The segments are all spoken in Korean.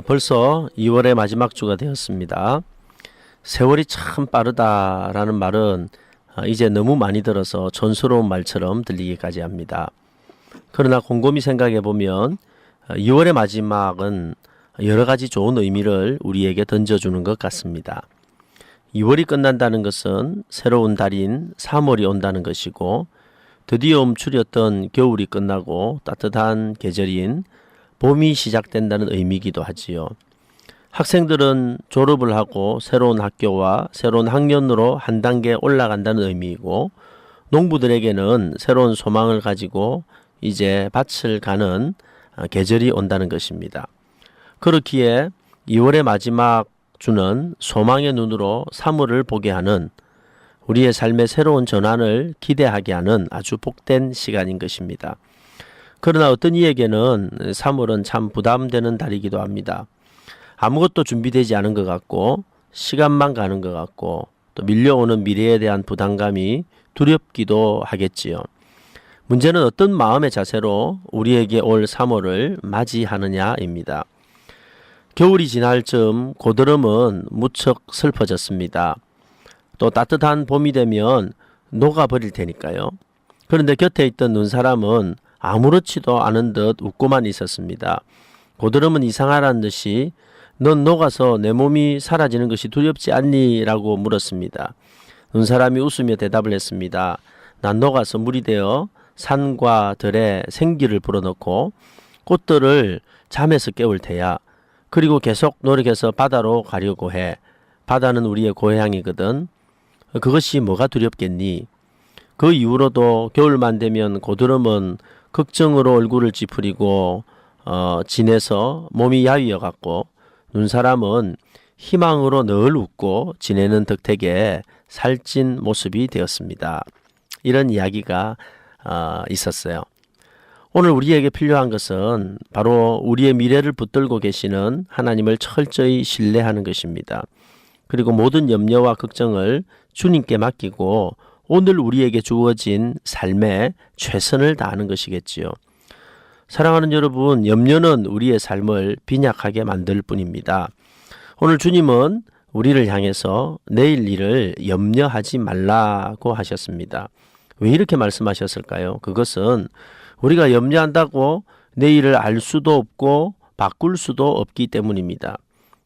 벌써 2월의 마지막 주가 되었습니다. 세월이 참 빠르다라는 말은 이제 너무 많이 들어서 촌스러운 말처럼 들리기까지 합니다. 그러나 곰곰이 생각해 보면 2월의 마지막은 여러 가지 좋은 의미를 우리에게 던져주는 것 같습니다. 2월이 끝난다는 것은 새로운 달인 3월이 온다는 것이고, 드디어 움츠렸던 겨울이 끝나고 따뜻한 계절인 봄이 시작된다는 의미이기도 하지요. 학생들은 졸업을 하고 새로운 학교와 새로운 학년으로 한 단계 올라간다는 의미이고, 농부들에게는 새로운 소망을 가지고 이제 밭을 가는 계절이 온다는 것입니다. 그렇기에 2월의 마지막 주는 소망의 눈으로 3월을 보게 하는, 우리의 삶의 새로운 전환을 기대하게 하는 아주 복된 시간인 것입니다. 그러나 어떤 이에게는 3월은 참 부담되는 달이기도 합니다. 아무것도 준비되지 않은 것 같고, 시간만 가는 것 같고, 또 밀려오는 미래에 대한 부담감이 두렵기도 하겠지요. 문제는 어떤 마음의 자세로 우리에게 올 3월을 맞이하느냐입니다. 겨울이 지날 즈음 고드름은 무척 슬퍼졌습니다. 또 따뜻한 봄이 되면 녹아버릴 테니까요. 그런데 곁에 있던 눈사람은 아무렇지도 않은 듯 웃고만 있었습니다. 고드름은 이상하다는 듯이 넌 녹아서 내 몸이 사라지는 것이 두렵지 않니? 라고 물었습니다. 눈사람이 웃으며 대답을 했습니다. 난 녹아서 물이 되어 산과 들에 생기를 불어넣고 꽃들을 잠에서 깨울 테야. 그리고 계속 노력해서 바다로 가려고 해. 바다는 우리의 고향이거든. 그것이 뭐가 두렵겠니? 그 이후로도 겨울만 되면 고드름은 걱정으로 얼굴을 찌푸리고 지내서 몸이 야위어 갔고, 눈사람은 희망으로 늘 웃고 지내는 덕택에 살찐 모습이 되었습니다. 이런 이야기가 있었어요. 오늘 우리에게 필요한 것은 바로 우리의 미래를 붙들고 계시는 하나님을 철저히 신뢰하는 것입니다. 그리고 모든 염려와 걱정을 주님께 맡기고 오늘 우리에게 주어진 삶에 최선을 다하는 것이겠지요. 사랑하는 여러분, 염려는 우리의 삶을 빈약하게 만들 뿐입니다. 오늘 주님은 우리를 향해서 내일 일을 염려하지 말라고 하셨습니다. 왜 이렇게 말씀하셨을까요? 그것은 우리가 염려한다고 내일을 알 수도 없고 바꿀 수도 없기 때문입니다.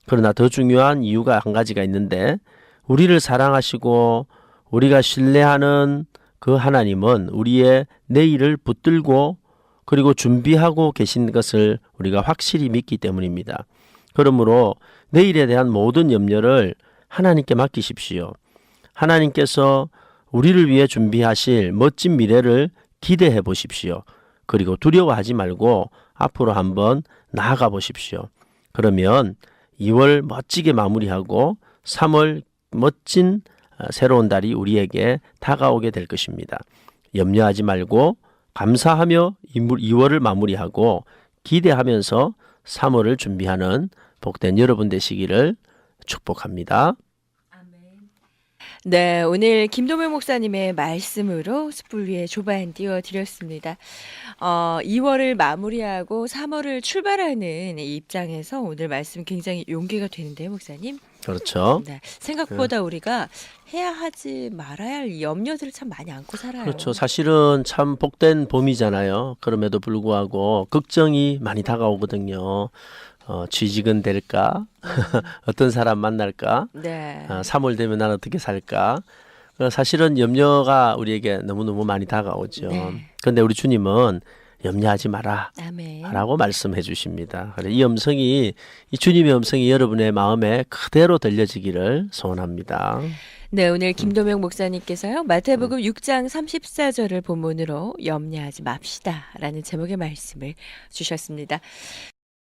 그러나 더 중요한 이유가 한 가지가 있는데, 우리를 사랑하시고 우리가 신뢰하는 그 하나님은 우리의 내일을 붙들고 그리고 준비하고 계신 것을 우리가 확실히 믿기 때문입니다. 그러므로 내일에 대한 모든 염려를 하나님께 맡기십시오. 하나님께서 우리를 위해 준비하실 멋진 미래를 기대해 보십시오. 그리고 두려워하지 말고 앞으로 한번 나아가 보십시오. 그러면 2월 멋지게 마무리하고 3월 멋진 새로운 달이 우리에게 다가오게 될 것입니다. 염려하지 말고 감사하며 2월을 마무리하고 기대하면서 3월을 준비하는 복된 여러분 되시기를 축복합니다. 네, 오늘 김도명 목사님의 말씀으로 숯불 위에 조반 띄워드렸습니다. 2월을 마무리하고 3월을 출발하는 이 입장에서 오늘 말씀 굉장히 용기가 되는데요, 목사님. 그렇죠. 네, 생각보다 우리가 해야 하지 말아야 할 염려들을 참 많이 안고 살아요. 그렇죠. 사실은 참 복된 봄이잖아요. 그럼에도 불구하고 걱정이 많이 다가오거든요. 취직은 될까? 어떤 사람 만날까? 네. 3월 되면 난 어떻게 살까? 사실은 염려가 우리에게 너무너무 많이 다가오죠. 네. 그런데 우리 주님은 염려하지 마라 아멘. 라고 말씀해 주십니다. 이 음성이, 이 주님의 음성이 여러분의 마음에 그대로 들려지기를 소원합니다. 네, 오늘 김도명 목사님께서요, 마태복음 6장 34절을 본문으로 염려하지 맙시다 라는 제목의 말씀을 주셨습니다.